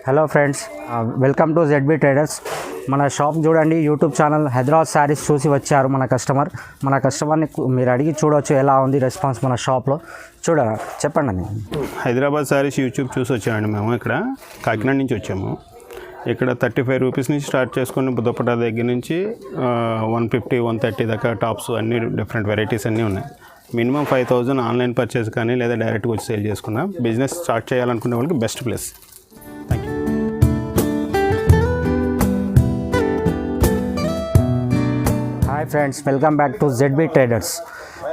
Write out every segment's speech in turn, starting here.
Hello friends, welcome to ZB traders. మన shop చూడండి, YouTube channel Hyderabad saris చూసి వచ్చారు మన కస్టమర్ని మీరు అడిగి చూడవచ్చు ఎలా ఉంది రెస్పాన్స్ మన షాప్లో. చెప్పండి అండి. హైదరాబాద్ శారీస్ యూట్యూబ్ చూసి వచ్చామండి. మేము ఇక్కడ కాకినాడ నుంచి వచ్చాము. ఇక్కడ 35 రూపీస్ నుంచి స్టార్ట్ చేసుకుని దుపట్టా దగ్గర నుంచి 150, 130 దాకా టాప్స్ అన్ని డిఫరెంట్ వెరైటీస్ అన్నీ ఉన్నాయి. మినిమం 5,000 ఆన్లైన్ పర్చేస్ కానీ లేదా డైరెక్ట్గా వచ్చి సేల్ చేసుకున్నా బిజినెస్ స్టార్ట్ చేయాలనుకునే వాళ్ళకి best place. Thank you. Hi friends, welcome back to ZB traders.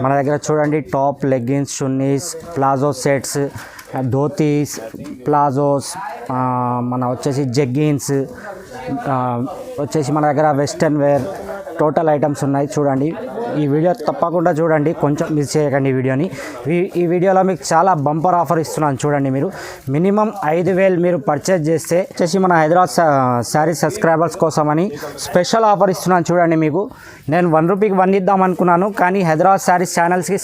మన దగ్గర చూడండి top, leggings, chunnis, palazzo sets, dhotis, palazzos, మన వచ్చేసి జెగ్గిన్స్, వచ్చేసి మన దగ్గర వెస్టర్న్ వేర్ టోటల్ ఐటమ్స్ ఉన్నాయి. చూడండి, ఈ వీడియో తప్పకుండా చూడండి, కొంచెం మిస్ చేయకండి ఈ వీడియోని. ఈ వీడియోలో మీకు చాలా బంపర్ ఆఫర్ ఇస్తున్నాను. చూడండి, మీరు మినిమం 5,000 మీరు పర్చేజ్ చేస్తే వచ్చేసి మన హైదరాబాద్ శారీ సబ్స్క్రైబర్స్ కోసమని స్పెషల్ ఆఫర్ ఇస్తున్నాను. చూడండి, మీకు నేను 1 రూపీకి 1 ఇద్దాం అనుకున్నాను, కానీ హైదరాబాద్ శారీస్ ఛానల్స్కి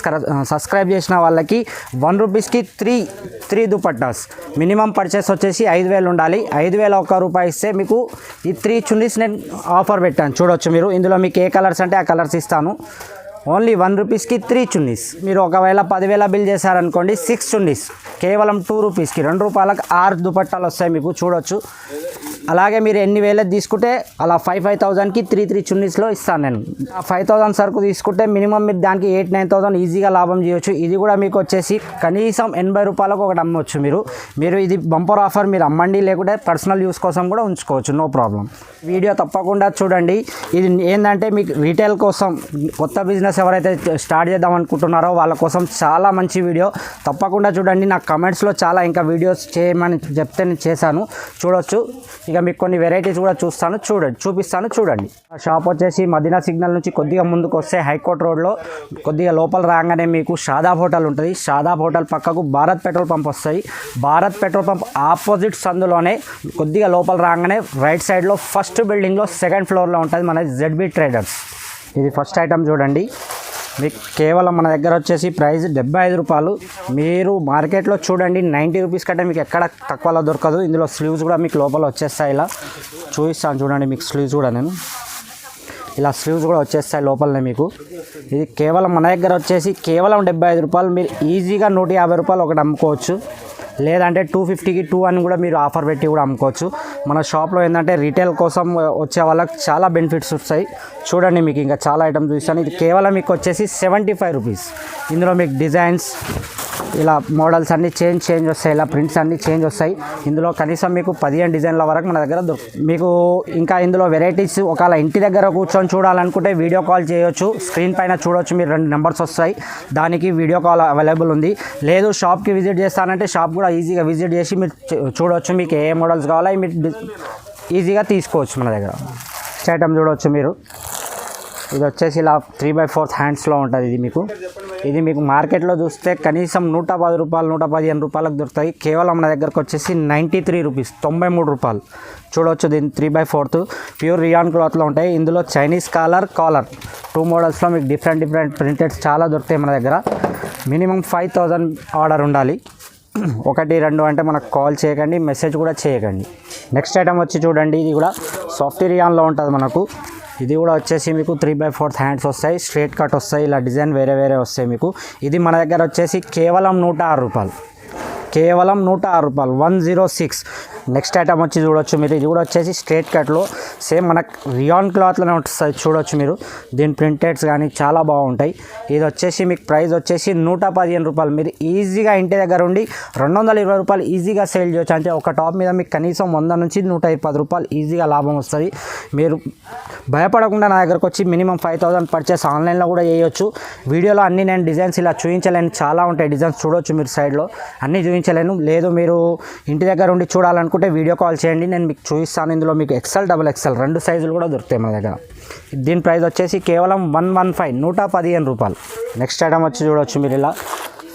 సబ్స్క్రైబ్ చేసిన వాళ్ళకి 1 రూపీస్కి 3 దుపట్టాస్. మినిమం పర్చేస్ వచ్చేసి 5,000 ఉండాలి. 5,000 రూపాయి ఇస్తే మీకు ఈ 3 చున్నీస్ నేను ఆఫర్ పెట్టాను. చూడవచ్చు మీరు, ఇందులో మీకు ఏ కలర్స్ అంటే ఆ కలర్స్ ఇస్తాను. ఓన్లీ 1 రూపీస్కి 3 చున్నీస్. మీరు ఒకవేళ 10,000 బిల్ చేశారనుకోండి, 6 చున్నీస్ కేవలం 2 రూపీస్కి, 2 రూపాయలకు 6 దుపట్టాలు వస్తాయి మీకు. చూడొచ్చు. అలాగే మీరు ఎన్ని వేలది తీసుకుంటే అలా 5,000కి 3 చున్నీస్లో ఇస్తాను నేను. 5,000 సరుకు తీసుకుంటే మినిమం మీరు దానికి 8,000-9,000 ఈజీగా లాభం చేయొచ్చు. ఇది కూడా మీకు వచ్చేసి కనీసం 80 రూపాయలకు ఒకటి అమ్మవచ్చు. మీరు ఇది బంపర్ ఆఫర్, మీరు అమ్మండి, లేకుంటే పర్సనల్ యూస్ కోసం కూడా ఉంచుకోవచ్చు, నో ప్రాబ్లం. వీడియో తప్పకుండా చూడండి. ఇది ఏంటంటే మీకు రీటైల్ కోసం, కొత్త బిజినెస్ ఎవరైతే స్టార్ట్ చేద్దాం అనుకుంటున్నారో వాళ్ళ కోసం చాలా మంచి వీడియో. తప్పకుండా చూడండి. నాకు కమెంట్స్లో చాలా ఇంకా వీడియోస్ చేయమని చెప్తే నేను చేశాను. చూడొచ్చు. ఇక మీకు కొన్ని వెరైటీస్ కూడా చూపిస్తాను. చూడండి. షాప్ వచ్చేసి మదీనా సిగ్నల్ నుంచి కొద్దిగా ముందుకు వస్తే హైకోర్ట్ రోడ్లో కొద్దిగా లోపల రాగానే మీకు షాదాబ్ హోటల్ ఉంటుంది. షాదాబ్ హోటల్ పక్కకు భారత్ పెట్రోల్ పంప్ వస్తాయి. భారత్ పెట్రోల్ పంప్ ఆపోజిట్ సందులోనే కొద్దిగా లోపల రాగానే రైట్ సైడ్లో ఫస్ట్ బిల్డింగ్లో 2nd ఫ్లోర్లో ఉంటుంది మన ZB ట్రేడర్స్. ఇది ఫస్ట్ ఐటమ్. చూడండి, మీకు కేవలం మన దగ్గర వచ్చేసి ప్రైస్ 75 రూపాయలు. మీరు మార్కెట్లో చూడండి 90 రూపీస్ కంటే మీకు ఎక్కడ తక్కువలో దొరకదు. ఇందులో స్లీవ్స్ కూడా మీకు లోపల వచ్చేస్తాయి. ఇలా చూపిస్తాను చూడండి, మీకు స్లీవ్స్ కూడా నేను ఇలా స్లీవ్స్ కూడా వచ్చేస్తాయి లోపలనే మీకు. ఇది కేవలం మన దగ్గర వచ్చేసి కేవలం 75 రూపాయలు. మీరు ఈజీగా 150 రూపాయలు ఒకటి అమ్ముకోవచ్చు, లేదంటే 250కి 2 అని కూడా మీరు ఆఫర్ పెట్టి కూడా అమ్ముకోవచ్చు. మన షాప్లో ఏంటంటే రీటైల్ కోసం వచ్చే వాళ్ళకి చాలా బెనిఫిట్స్ వస్తాయి. చూడండి, మీకు ఇంకా చాలా ఐటమ్స్ చూస్తాను. ఇది కేవలం మీకు వచ్చేసి 75 రూపీస్. ఇందులో మీకు డిజైన్స్, ఇలా మోడల్స్ అన్నీ చేంజ్ వస్తాయి, ఇలా ప్రింట్స్ అన్నీ చేంజ్ వస్తాయి. ఇందులో కనీసం మీకు 15 డిజైన్ల వరకు మన దగ్గర మీకు ఇంకా ఇందులో వెరైటీస్ ఒకవేళ ఇంటి దగ్గర కూర్చొని చూడాలనుకుంటే వీడియో కాల్ చేయొచ్చు. స్క్రీన్ పైన చూడవచ్చు, మీరు 2 నెంబర్స్ వస్తాయి, దానికి వీడియో కాల్ అవైలబుల్ ఉంది. లేదు షాప్కి విజిట్ చేస్తానంటే షాప్ కూడా ఈజీగా విజిట్ చేసి మీరు చూడవచ్చు. మీకు ఏ మోడల్స్ కావాలో మీరు ఈజీగా తీసుకోవచ్చు మన దగ్గర. నెక్స్ట్ ఐటమ్ చూడవచ్చు మీరు. ఇది వచ్చేసి ఇలా 3/4 హ్యాండ్స్లో ఉంటుంది. ఇది మీకు మార్కెట్లో చూస్తే కనీసం 110 రూపాయలు, 115 రూపాయలకు దొరుకుతాయి. కేవలం మన దగ్గరకు వచ్చేసి 93 రూపీస్, 93 రూపాయలు. చూడవచ్చు. దీన్ని 3/4 ప్యూర్ రియాన్ క్లాత్లో ఉంటాయి. ఇందులో చైనీస్ కాలర్ 2 మోడల్స్లో మీకు డిఫరెంట్ ప్రింటెడ్స్ చాలా దొరుకుతాయి మన దగ్గర. మినిమం 5,000 ఆర్డర్ ఉండాలి. 1, 2 అంటే మనకు కాల్ చేయకండి, మెసేజ్ కూడా చేయకండి. నెక్స్ట్ ఐటమ్ వచ్చి చూడండి, ఇది కూడా సాఫ్ట్ రియాన్లో ఉంటుంది మనకు. ఇది కూడా వచ్చేసి మీకు 3/4 హ్యాండ్స్ వస్తాయి, స్ట్రేట్ కట్ వస్తాయి, ఇలా డిజైన్ వేరే వస్తాయి మీకు. ఇది మన దగ్గర వచ్చేసి కేవలం 106 రూపాయలు, కేవలం 106 రూపాయలు, 106. నెక్స్ట్ ఐటమ్ వచ్చి చూడొచ్చు మీరు. ఇది కూడా వచ్చేసి స్ట్రేట్ కట్లో సేమ్ మనకు రియాన్ క్లాత్లోనే వస్తాయి. చూడొచ్చు మీరు, దీని ప్రింటెడ్స్ కానీ చాలా బాగుంటాయి. ఇది వచ్చేసి మీకు ప్రైస్ వచ్చేసి 115 రూపాయలు. మీరు ఈజీగా ఇంటి దగ్గర ఉండి 220 రూపాయలు ఈజీగా సేల్ చేయొచ్చు. అంటే ఒక టాప్ మీద మీకు కనీసం 100 నుంచి 110 రూపాయలు ఈజీగా లాభం వస్తుంది. మీరు భయపడకుండా నా దగ్గరకు వచ్చి మినిమం 5,000 పర్చేస్ ఆన్లైన్లో కూడా చేయొచ్చు. వీడియోలో అన్నీ నేను డిజైన్స్ ఇలా చూపించలేను, చాలా ఉంటాయి డిజైన్స్. చూడొచ్చు మీరు, సైడ్లో అన్నీ చూపించలేను. లేదు మీరు ఇంటి దగ్గర ఉండి చూడాలనుకుంటే వీడియో కాల్ చేయండి, నేను మీకు చూపిస్తాను. ఇందులో మీకు XL, XXL 2 సైజులు కూడా దొరుకుతాయి మన దగ్గర. దీని ప్రైస్ వచ్చేసి కేవలం 115, 115 రూపాయలు. నెక్స్ట్ ఐటమ్ వచ్చి చూడవచ్చు మీరు, ఇలా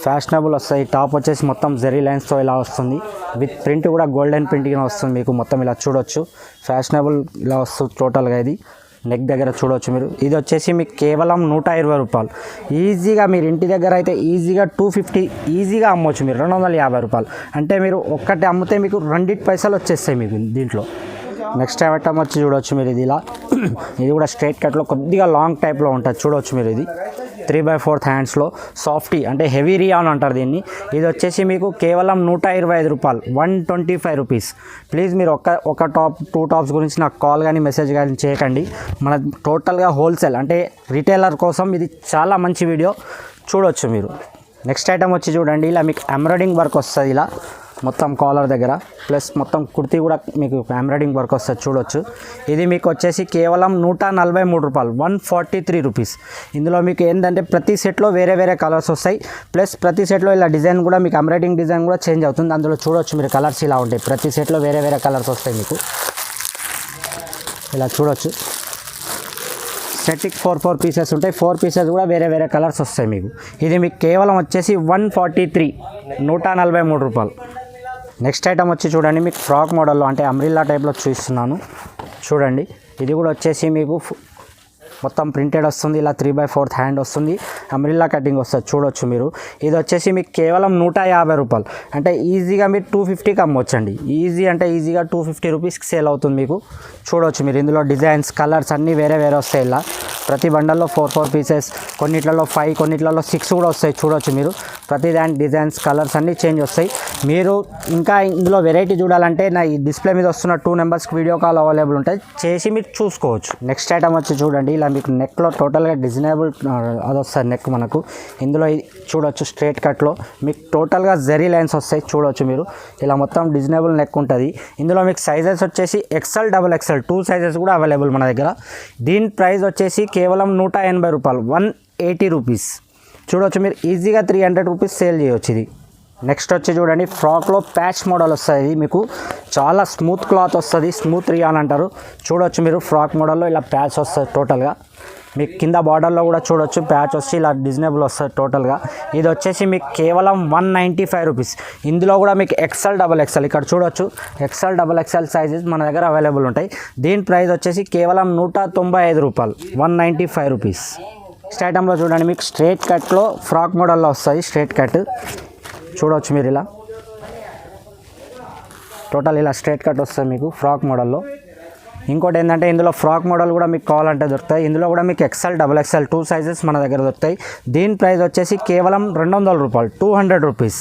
ఫ్యాషనబుల్ వస్తాయి. టాప్ వచ్చేసి మొత్తం జెరీ లైన్స్తో ఇలా వస్తుంది, విత్ ప్రింట్ కూడా గోల్డెన్ ప్రింట్గా వస్తుంది మీకు. మొత్తం ఇలా చూడొచ్చు, ఫ్యాషనబుల్ ఇలా వస్తుంది టోటల్గా. ఇది నెక్ దగ్గర చూడవచ్చు మీరు. ఇది వచ్చేసి మీకు కేవలం 120 రూపాయలు. ఈజీగా మీరు ఇంటి దగ్గర అయితే ఈజీగా 250 ఈజీగా అమ్మవచ్చు మీరు, 250 రూపాయలు. అంటే మీరు ఒక్కటి అమ్మితే మీకు 2 పైసలు వచ్చేస్తాయి మీకు దీంట్లో. నెక్స్ట్ ఐటమ్ వచ్చి చూడవచ్చు మీరు, ఇది ఇలా ఇది కూడా స్ట్రైట్ కట్లో కొద్దిగా లాంగ్ టైప్లో ఉంటుంది చూడవచ్చు మీరు. ఇది 3/4 హ్యాండ్స్లో సాఫ్టీ అంటే హెవీ రియాన్ అంటారు దీన్ని. ఇది వచ్చేసి మీకు కేవలం 125 రూపాయలు, 125 రూపీస్. ప్లీజ్ మీరు ఒక టాప్ 2 టాప్స్ గురించి నాకు కాల్ కానీ మెసేజ్ కానీ చేయకండి. మన టోటల్గా హోల్సేల్ అంటే రిటైలర్ కోసం ఇది చాలా మంచి వీడియో చూడవచ్చు మీరు. నెక్స్ట్ ఐటమ్ వచ్చి చూడండి, ఇలా మీకు ఎంబ్రాయిడింగ్ వర్క్ వస్తుంది ఇలా మొత్తం కాలర్ దగ్గర, ప్లస్ మొత్తం కుర్తీ కూడా మీకు ఎంబ్రాయిడింగ్ వర్క్ వస్తుంది చూడొచ్చు. ఇది మీకు వచ్చేసి కేవలం 143 రూపాయలు, 143 రూపీస్. ఇందులో మీకు ఏంటంటే ప్రతి సెట్లో వేరే వేరే కలర్స్ వస్తాయి, ప్లస్ ప్రతి సెట్లో ఇలా డిజైన్ కూడా మీకు ఎంబ్రాయిడింగ్ డిజైన్ కూడా చేంజ్ అవుతుంది. అందులో చూడొచ్చు మీరు కలర్స్ ఇలా ఉంటాయి, ప్రతి సెట్లో వేరే వేరే కలర్స్ వస్తాయి మీకు ఇలా చూడొచ్చు. సెట్కి 4 పీసెస్ ఉంటాయి, 4 పీసెస్ కూడా వేరే వేరే కలర్స్ వస్తాయి మీకు. ఇది మీకు కేవలం వచ్చేసి 143, 143 రూపాయలు. నెక్స్ట్ ఐటమ్ వచ్చి చూడండి, మీకు ఫ్రాక్ మోడల్లో అంటే అంబ్రిల్లా టైప్లో చూపిస్తున్నాను చూడండి. ఇది కూడా వచ్చేసి మీకు మొత్తం ప్రింటెడ్ వస్తుంది, ఇలా 3/4 హ్యాండ్ వస్తుంది, అంబ్రిల్లా కటింగ్ వస్తుంది చూడొచ్చు మీరు. ఇది వచ్చేసి మీకు కేవలం 150 రూపాయలు. అంటే ఈజీగా మీరు 250కి అమ్మొచ్చండి. ఈజీ అంటే ఈజీగా 250 రూపీస్కి సేల్ అవుతుంది మీకు చూడవచ్చు మీరు. ఇందులో డిజైన్స్ కలర్స్ అన్నీ వేరే వేరే వస్తాయి. ఇలా ప్రతి బండల్లో 4 పీసెస్, కొన్నిట్లలో 5, కొన్నిట్లలో 6 కూడా వస్తాయి చూడవచ్చు మీరు. ప్రతి దాని డిజైన్స్ కలర్స్ అన్నీ చేంజ్ వస్తాయి. మీరు ఇంకా ఇందులో వెరైటీ చూడాలంటే నా ఈ డిస్ప్లే మీద వస్తున్న 2 నెంబర్స్కి వీడియో కాల్ అవైలబుల్ ఉంటాయి, చేసి మీరు చూసుకోవచ్చు. నెక్స్ట్ ఐటమ్ వచ్చి చూడండి, ఇలా మీకు నెక్లో టోటల్గా డిజైనబుల్ అది వస్తుంది నెక్ మనకు. ఇందులో చూడవచ్చు స్ట్రైట్ కట్లో మీకు టోటల్గా జరీ లైన్స్ వస్తాయి చూడవచ్చు మీరు. ఇలా మొత్తం డిజైనబుల్ నెక్ ఉంటుంది. ఇందులో మీకు సైజెస్ వచ్చేసి XL, XXL 2 సైజెస్ కూడా అవైలబుల్ మన దగ్గర. దీని ప్రైస్ వచ్చేసి కేవలం 180 రూపాయలు, 180 రూపీస్ చూడవచ్చు మీరు. ఈజీగా 300 రూపీస్ సేల్ చేయవచ్చు ఇది. నెక్స్ట్ వచ్చి చూడండి, ఫ్రాక్లో ప్యాచ్ మోడల్ వస్తుంది మీకు. చాలా స్మూత్ క్లాత్ వస్తుంది, స్మూత్ రియాన్ అంటారు చూడవచ్చు మీరు. ఫ్రాక్ మోడల్లో ఇలా ప్యాచ్ వస్తుంది టోటల్గా మీకు. కింద బార్డర్లో కూడా చూడవచ్చు ప్యాచ్ వచ్చి ఇలా డిజైనబుల్ వస్తుంది టోటల్గా. ఇది వచ్చేసి మీకు కేవలం 195 రూపీస్. ఇందులో కూడా మీకు XL, XXL ఇక్కడ చూడవచ్చు, XL, XXL సైజెస్ మన దగ్గర అవైలబుల్ ఉంటాయి. దీని ప్రైస్ వచ్చేసి కేవలం 195 రూపాయలు, 195 రూపీస్. నెక్స్ట్ ఐటంలో చూడండి, మీకు స్ట్రైట్ కట్లో ఫ్రాక్ మోడల్లో వస్తుంది స్ట్రైట్ కట్ చూడవచ్చు మీరు. ఇలా టోటల్ ఇలా స్ట్రైట్ కట్ వస్తుంది మీకు ఫ్రాక్ మోడల్లో. ఇంకోటి ఏంటంటే ఇందులో ఫ్రాక్ మోడల్ కూడా మీకు కావాలంటే దొరుకుతాయి. ఇందులో కూడా మీకు XL, XXL 2 సైజెస్ మన దగ్గర దొరుకుతాయి. దీని ప్రైస్ వచ్చేసి కేవలం 200 రూపాయలు, 200 రూపీస్.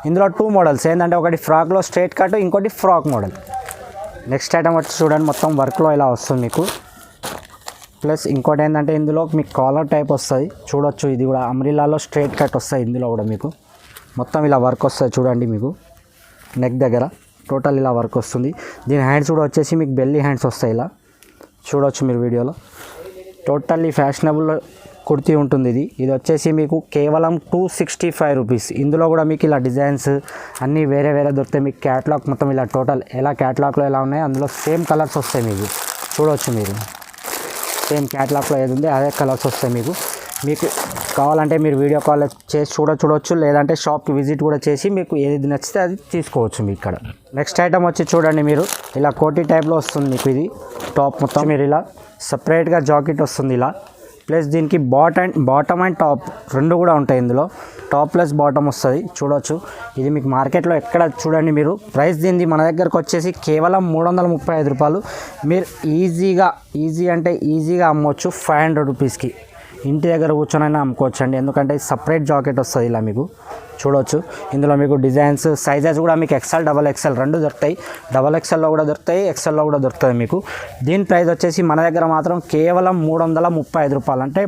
ఇందులో 2 మోడల్స్ ఏంటంటే ఒకటి ఫ్రాక్లో స్ట్రైట్ కట్, ఇంకోటి ఫ్రాక్ మోడల్. నెక్స్ట్ ఐటమ్ వచ్చి చూడండి, మొత్తం వర్క్లో ఇలా వస్తుంది మీకు. ప్లస్ ఇంకోటి ఏంటంటే ఇందులో మీకు కాలర్ టైప్ వస్తుంది చూడొచ్చు. ఇది కూడా అంబ్రిల్లాలో స్ట్రైట్ కట్ వస్తుంది. ఇందులో కూడా మీకు మొత్తం ఇలా వర్క్ వస్తుంది చూడండి మీకు. నెక్ దగ్గర టోటల్ ఇలా వర్క్ వస్తుంది. దీని హ్యాండ్స్ కూడా వచ్చేసి మీకు బెల్లీ హ్యాండ్స్ వస్తాయి ఇలా చూడవచ్చు మీరు వీడియోలో. టోటల్లీ ఫ్యాషనబుల్ కుర్తీ ఉంటుంది ఇది. ఇది వచ్చేసి మీకు కేవలం 265 రూపీస్. ఇందులో కూడా మీకు ఇలా డిజైన్స్ అన్నీ వేరే వేరే దొరుకుతాయి మీకు. క్యాట్లాగ్ మొత్తం ఇలా టోటల్ ఎలా క్యాట్లాగ్లో ఎలా ఉన్నాయో అందులో సేమ్ కలర్స్ వస్తాయి మీకు చూడవచ్చు మీరు. సేమ్ క్యాట్లాగ్లో ఏది ఉంది అదే కలర్స్ వస్తాయి మీకు. మీకు కావాలంటే మీరు వీడియో కాల్ చేసి చూడొచ్చు, లేదంటే షాప్కి విజిట్ కూడా చేసి మీకు ఏది నచ్చితే అది తీసుకోవచ్చు మీ ఇక్కడ. నెక్స్ట్ ఐటమ్ వచ్చి చూడండి మీరు, ఇలా కోటీ టైప్లో వస్తుంది మీకు. ఇది టాప్ మొత్తం మీరు ఇలా సపరేట్గా జాకెట్ వస్తుంది ఇలా. ప్లస్ దీనికి బాటమ్ అండ్ టాప్ 2 కూడా ఉంటాయి. ఇందులో టాప్ ప్లస్ బాటమ్ వస్తుంది చూడవచ్చు. ఇది మీకు మార్కెట్లో ఎక్కడ చూడండి మీరు. ప్రైస్ దీనిది మన దగ్గరకు వచ్చేసి కేవలం 335 రూపాయలు. మీరు ఈజీ అంటే ఈజీగా అమ్మవచ్చు 500 రూపీస్కి. ఇంటి దగ్గర కూర్చొనైనా అమ్ముకోవచ్చు అండి, ఎందుకంటే సపరేట్ జాకెట్ వస్తుంది ఇలా మీకు చూడవచ్చు. ఇందులో మీకు డిజైన్స్ సైజెస్ కూడా మీకు XL, XXL 2 దొరుకుతాయి. XXLలో కూడా దొరుకుతాయి, XLలో కూడా దొరుకుతుంది మీకు. దీని ప్రైస్ వచ్చేసి మన దగ్గర మాత్రం కేవలం 335 రూపాయలు, అంటే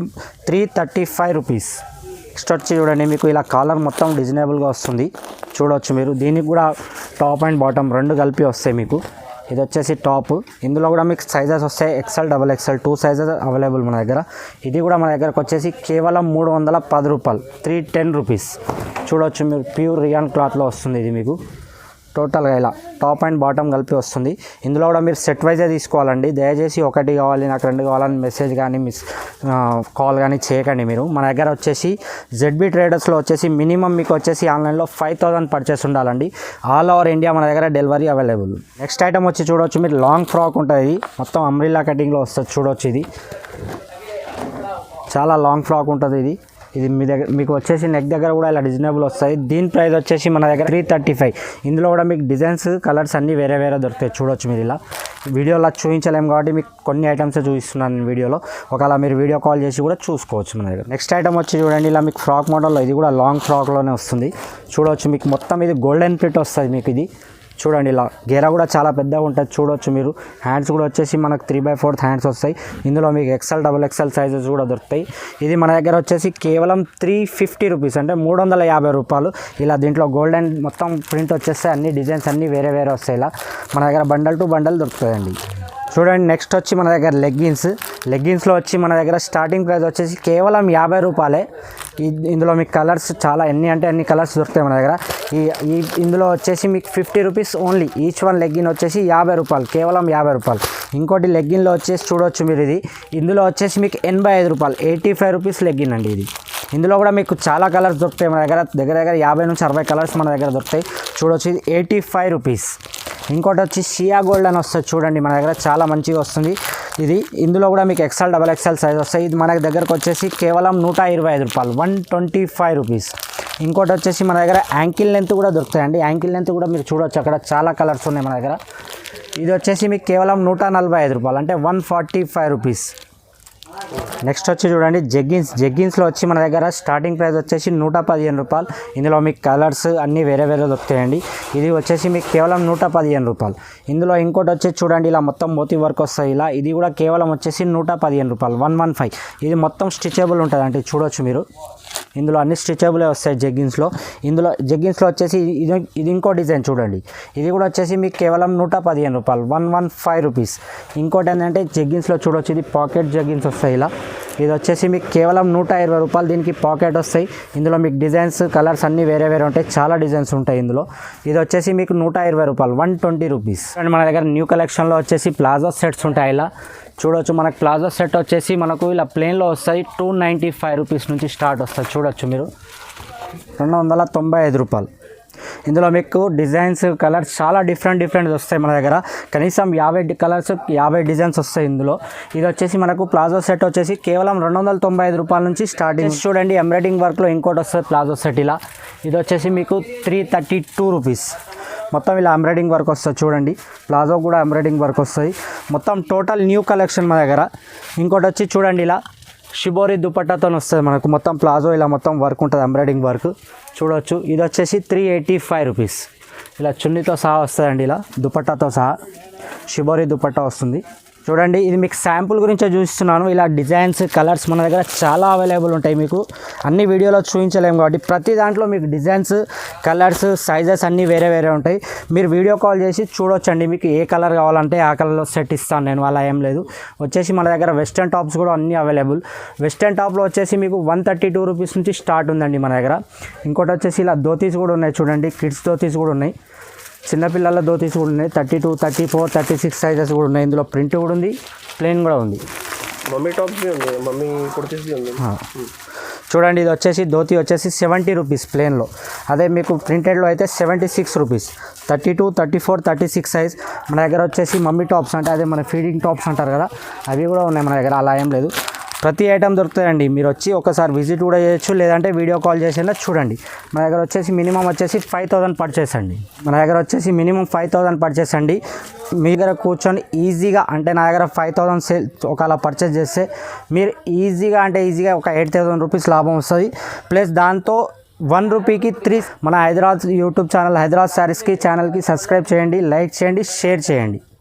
335 రూపీస్. నెక్స్ట్ వచ్చి చూడండి, మీకు ఇలా కాలర్ మొత్తం డిజైనబుల్గా వస్తుంది చూడవచ్చు మీరు. దీనికి కూడా టాప్ అండ్ బాటమ్ 2 కలిపి వస్తాయి మీకు. ఇది వచ్చేసి టాప్. ఇందులో కూడా మీకు సైజెస్ వస్తాయి XL, XXL 2 సైజెస్ అవైలబుల్ మన దగ్గర. ఇది కూడా మన దగ్గరకు వచ్చేసి కేవలం 310 రూపాయలు, 310 రూపీస్ చూడవచ్చు మీరు. ప్యూర్ రియాన్ క్లాత్లో వస్తుంది ఇది మీకు టోటల్గా ఇలా టాప్ అండ్ బాటమ్ కలిపి వస్తుంది. ఇందులో కూడా మీరు సెట్ వైజే తీసుకోవాలండి. దయచేసి ఒకటి కావాలి నాకు 2 కావాలని మెసేజ్ కానీ కాల్ కానీ చేయకండి. మీరు మన దగ్గర వచ్చేసి జెడ్బీ ట్రేడర్స్లో వచ్చేసి మినిమం మీకు వచ్చేసి ఆన్లైన్లో 5000 పర్చేస్ ఉండాలండి. ఆల్ ఓవర్ ఇండియా మన దగ్గర డెలివరీ అవైలబుల్. నెక్స్ట్ ఐటమ్ వచ్చి చూడవచ్చు మీరు, లాంగ్ ఫ్రాక్ ఉంటుంది, మొత్తం అంబ్రిల్లా కటింగ్లో వస్తుంది. చూడవచ్చు ఇది చాలా లాంగ్ ఫ్రాక్ ఉంటుంది. ఇది మీ దగ్గర మీకు వచ్చేసి నెక్ దగ్గర కూడా ఇలా రీజనబుల్ వస్తాయి. దీని ప్రైస్ వచ్చేసి మన దగ్గర 335. ఇందులో కూడా మీకు డిజైన్స్ కలర్స్ అన్నీ వేరే వేరే దొరుకుతాయి. చూడొచ్చు మీరు ఇలా వీడియోలో చూపించలేము కాబట్టి మీకు కొన్ని ఐటమ్స్ చూపిస్తున్నాను నేను వీడియోలో. ఒకవేళ మీరు వీడియో కాల్ చేసి కూడా చూసుకోవచ్చు మన దగ్గర. నెక్స్ట్ ఐటమ్ వచ్చి చూడండి, ఇలా మీకు ఫ్రాక్ మోడల్లో ఇది కూడా లాంగ్ ఫ్రాక్లోనే వస్తుంది. చూడవచ్చు మీకు మొత్తం ఇది గోల్డెన్ ప్రింట్ వస్తుంది. మీకు ఇది చూడండి ఇలా గేరా కూడా చాలా పెద్దగా ఉంటుంది. చూడవచ్చు మీరు హ్యాండ్స్ కూడా వచ్చేసి మనకు 3/4 హ్యాండ్స్ వస్తాయి. ఇందులో మీకు XL, XXL సైజెస్ కూడా దొరుకుతాయి. ఇది మన దగ్గర వచ్చేసి కేవలం 350 రూపీస్, అంటే 350 రూపాయలు. ఇలా దీంట్లో గోల్డెన్ మొత్తం ప్రింట్ వచ్చేస్తే అన్ని డిజైన్స్ అన్నీ వేరే వేరే వస్తాయి. ఇలా మన దగ్గర బండల్ టు బండల్ దొరుకుతాయండి. చూడండి నెక్స్ట్ వచ్చి మన దగ్గర లెగ్గిన్స్లో వచ్చి మన దగ్గర స్టార్టింగ్ ప్రైస్ వచ్చేసి కేవలం 50 రూపాయలే. ఇందులో మీకు కలర్స్ చాలా ఎన్ని అంటే అన్ని కలర్స్ దొరుకుతాయి మన దగ్గర. ఇందులో వచ్చేసి మీకు 50 rupees only. Each one legging వచ్చేసి 50 రూపాయలు, కేవలం 50 రూపాయలు. ఇంకోటి లెగ్గిన్లో వచ్చేసి చూడవచ్చు మీరు ఇందులో వచ్చేసి మీకు 85 రూపాయలు, 85 రూపీస్ లెగ్గిన్ అండి ఇది. ఇందులో కూడా మీకు చాలా కలర్స్ దొరుకుతాయి మన దగ్గర 50 నుంచి 60 కలర్స్ మన దగ్గర దొరుకుతాయి. చూడవచ్చు ఇది 85 రూపీస్. ఇంకోటి వచ్చి షియా గోల్డ్ అని వస్తుంది. చూడండి మన దగ్గర చాలా మంచిగా వస్తుంది ఇది. ఇందులో కూడా మీకు XL, XXL సైజ్ వస్తాయి. ఇది మన దగ్గరకు వచ్చేసి కేవలం 125 రూపాయలు, 125 రూపీస్. ఇంకోటి వచ్చేసి మన దగ్గర యాంకిల్ లెంత్ కూడా దొరుకుతాయండి. యాంకిల్ లెంత్ కూడా మీరు చూడవచ్చు, అక్కడ చాలా కలర్స్ ఉన్నాయి మన దగ్గర. ఇది వచ్చేసి మీకు కేవలం 145 రూపాయలు, అంటే 145 రూపీస్. నెక్స్ట్ వచ్చి చూడండి జెగ్గిన్స్లో వచ్చి మన దగ్గర స్టార్టింగ్ ప్రైస్ వచ్చేసి 115 రూపాయలు. ఇందులో మీకు కలర్స్ అన్నీ వేరే వేరే దొరుకుతాయండి. ఇది వచ్చేసి మీకు కేవలం 115 రూపాయలు. ఇందులో ఇంకోటి వచ్చేసి చూడండి ఇలా మొత్తం మోతీ వర్క్ వస్తాయి. ఇలా ఇది కూడా కేవలం వచ్చేసి 115 రూపాయలు, 115. ఇది మొత్తం స్టిచబుల్ ఉంటుంది అంటే చూడవచ్చు మీరు. ఇందులో అన్ని స్టిచబులే వస్తాయి జెగ్గిన్స్లో. జెగ్గిన్స్లో వచ్చేసి ఇది ఇంకో డిజైన్ చూడండి. ఇది కూడా వచ్చేసి మీకు కేవలం 115 రూపాయలు, 115 రూపీస్. ఇంకోటి ఏంటంటే జెగ్గిన్స్లో చూడవచ్చు, ఇది పాకెట్ జెగ్గిన్స్ వస్తాయి ఇలా. ఇది వచ్చేసి మీకు కేవలం 120 రూపాయలు. దీనికి పాకెట్ వస్తాయి. ఇందులో మీకు డిజైన్స్ కలర్స్ అన్నీ వేరే వేరే ఉంటాయి, చాలా డిజైన్స్ ఉంటాయి ఇందులో. ఇది వచ్చేసి మీకు 120 రూపాయలు, 120 రూపీస్. అండ్ మన దగ్గర న్యూ కలెక్షన్లో వచ్చేసి ప్లాజో సెట్స్ ఉంటాయి ఇలా. చూడవచ్చు మనకు ప్లాజో సెట్ వచ్చేసి మనకు ఇలా ప్లెయిన్లో వస్తాయి. 295 రూపీస్ నుంచి స్టార్ట్ వస్తుంది. చూడవచ్చు మీరు 295 రూపాయలు. ఇందులో మీకు డిజైన్స్ కలర్స్ చాలా డిఫరెంట్ వస్తాయి మన దగ్గర. కనీసం 50 కలర్స్ 50 డిజైన్స్ వస్తాయి ఇందులో. ఇది వచ్చేసి మనకు ప్లాజో సెట్ వచ్చేసి కేవలం 295 రూపాయల నుంచి స్టార్టింగ్. చూడండి ఎంబ్రాయిడింగ్ వర్క్లో ఇంకోటి వస్తుంది ప్లాజో సెట్ ఇలా. ఇది వచ్చేసి మీకు 332 రూపీస్. మొత్తం ఇలా ఎంబ్రాయిడింగ్ వర్క్ వస్తుంది. చూడండి ప్లాజో కూడా ఎంబ్రాయిడింగ్ వర్క్ వస్తుంది. మొత్తం టోటల్ న్యూ కలెక్షన్ మన దగ్గర. ఇంకోటి వచ్చి చూడండి ఇలా షిబోరి దుపట్టాతో వస్తుంది మనకు. మొత్తం ప్లాజో ఇలా మొత్తం వర్క్ ఉంటుంది, ఎంబ్రాయిడింగ్ వర్క్. చూడవచ్చు ఇది వచ్చేసి 385 రూపీస్. ఇలా చున్నీతో సహా వస్తుందండి, ఇలా దుపట్టాతో సహా షిబోరి దుపట్టా వస్తుంది. చూడండి ఇది మీకు శాంపుల్ గురించే చూపిస్తున్నాను. ఇలా డిజైన్స్ కలర్స్ మన దగ్గర చాలా అవైలబుల్ ఉంటాయి. మీకు అన్ని వీడియోలో చూపించలేము కాబట్టి ప్రతి దాంట్లో మీకు డిజైన్స్ కలర్స్ సైజెస్ అన్నీ వేరే వేరే ఉంటాయి. మీరు వీడియో కాల్ చేసి చూడొచ్చండి. మీకు ఏ కలర్ కావాలంటే ఆ కలర్లో సెట్ ఇస్తాను నేను, అలా ఏం లేదు. వచ్చేసి మన దగ్గర వెస్టర్న్ టాప్స్ కూడా అన్నీ అవైలబుల్. వెస్టర్న్ టాప్లో వచ్చేసి మీకు 132 రూపీస్ నుంచి స్టార్ట్ ఉందండి మన దగ్గర. ఇంకోటి వచ్చేసి ఇలా ధోతీస్ కూడా ఉన్నాయి చూడండి, కిడ్స్ ధోతీస్ కూడా ఉన్నాయి, చిన్నపిల్లల ధోతీస్ కూడా ఉన్నాయి. 32, 34, 36 సైజెస్ కూడా ఉన్నాయి. ఇందులో ప్రింట్ కూడా ఉంది, ప్లెయిన్ కూడా ఉంది. మమ్మీ టాప్స్ ఉంది, మమ్మీ కుర్తీస్ ఉంది. చూడండి ఇది వచ్చేసి ధోతీ వచ్చేసి 70 రూపీస్ ప్లెయిన్లో. అదే మీకు ప్రింటెడ్లో అయితే 76 రూపీస్. 32, 34, 36 సైజ్. మన దగ్గర వచ్చేసి మమ్మీ టాప్స్ అంటే అదే మన ఫీడింగ్ టాప్స్ అంటారు కదా, అవి కూడా ఉన్నాయి మన దగ్గర. అలా ఏం లేదు, ప్రతి ఐటమ్ దొరుకుతాయండి. మీరు వచ్చి ఒకసారి విజిట్ కూడా చేయొచ్చు, లేదంటే వీడియో కాల్ చేసేలా చూడండి. మన దగ్గర వచ్చేసి మినిమం వచ్చేసి 5000 పర్చేస్ అండి. మన దగ్గర వచ్చేసి మినిమం 5000 పర్చేస్ అండి. మీ దగ్గర కూర్చొని ఈజీగా అంటే నా దగ్గర 5000 సేల్ ఒకవేళ పర్చేస్ చేస్తే మీరు ఈజీగా ఒక 8000 రూపీస్ లాభం వస్తుంది. ప్లస్ దాంతో 1 రూపీకి 3. మన హైదరాబాద్ యూట్యూబ్ ఛానల్ హైదరాబాద్ శారీస్కి ఛానల్కి సబ్స్క్రైబ్ చేయండి, లైక్ చేయండి, షేర్ చేయండి.